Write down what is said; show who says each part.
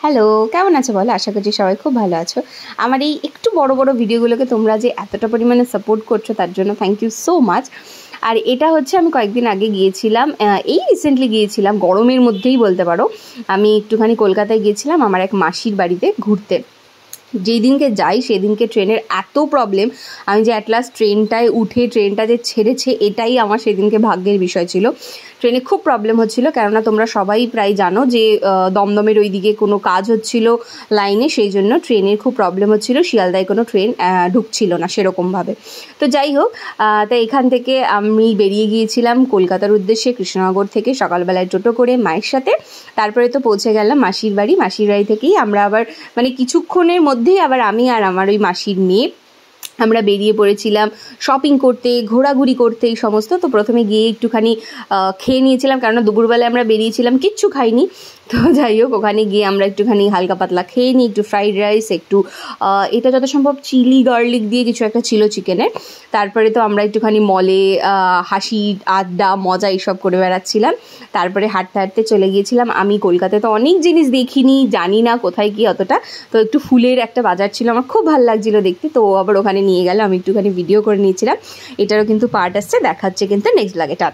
Speaker 1: Hello, কেমন আছো বলো? আশা করছি সবাই খুব ভালো আছো। আমার এই একটু বড় বড় ভিডিওগুলোকে তোমরা যে এতটা পরিমাণে সাপোর্ট করছো তার জন্য থ্যাংক ইউ সো মাচ। আর এটা হচ্ছে আমি কয়েকদিন আগে গিয়েছিলাম, এই রিসেন্টলি গিয়েছিলাম, গরমের মধ্যেই বলতে পারো। আমি একটুখানি কলকাতায় গিয়েছিলাম আমার এক মাসির বাড়িতে ঘুরতে। যেই দিনকে যাই সেদিনকে ট্রেনের এত প্রবলেম, আমি যে অ্যাট লাস্ট ট্রেনটায় উঠে ট্রেনটা যে ছেড়েছে এটাই আমার সেদিনকে ভাগ্যের বিষয় ছিল। ট্রেনে খুব প্রবলেম হচ্ছিল, কেননা তোমরা সবাই প্রায় জানো যে দমদমের ওই দিকে কোনো কাজ হচ্ছিল লাইনে, সেই জন্য ট্রেনের খুব প্রবলেম হচ্ছিল, শিয়ালদায় কোনো ট্রেন ঢুকছিল না সেরকমভাবে। তো যাই হোক, তাই এখান থেকে আমি বেরিয়ে গিয়েছিলাম কলকাতার উদ্দেশ্যে কৃষ্ণনগর থেকে সকালবেলায় টোটো করে মায়ের সাথে। তারপরে তো পৌঁছে গেলাম মাসির বাড়ি থেকেই আমরা আবার মানে কিছুক্ষণের মধ্যেই আবার আমি আর আমার ওই মাসির মেয়ে আমরা বেরিয়ে পড়েছিলাম শপিং করতে, ঘোরাঘুরি করতে, এই সমস্ত। তো প্রথমে গিয়ে একটুখানি খেয়ে নিয়েছিলাম, কেননা দুপুরবেলায় আমরা বেরিয়েছিলাম, কিচ্ছু খাইনি। তো যাই হোক, ওখানে গিয়ে আমরা একটুখানি হালকা পাতলা খেয়ে নিই, একটু ফ্রাইড রাইস, একটু এটা যত সম্ভব চিলি গার্লিক দিয়ে কিছু একটা ছিল চিকেনের। তারপরে তো আমরা একটুখানি মলে হাসি আড্ডা মজা এইসব করে বেড়াচ্ছিলাম। তারপরে হাঁটতে হাঁটতে চলে গিয়েছিলাম, আমি কলকাতায় তো অনেক জিনিস দেখিনি, জানি না কোথায় কি অতটা। তো একটু ফুলের একটা বাজার ছিল, আমার খুব ভালো লাগছিলো দেখতে, তো আবার ওখানে নিয়ে গেল, আমি একটুখানি ভিডিও করে নিয়েছিলাম। এটারও কিন্তু পার্ট আসছে, দেখাচ্ছে কিন্তু নেক্সট ব্লগে। টাটা।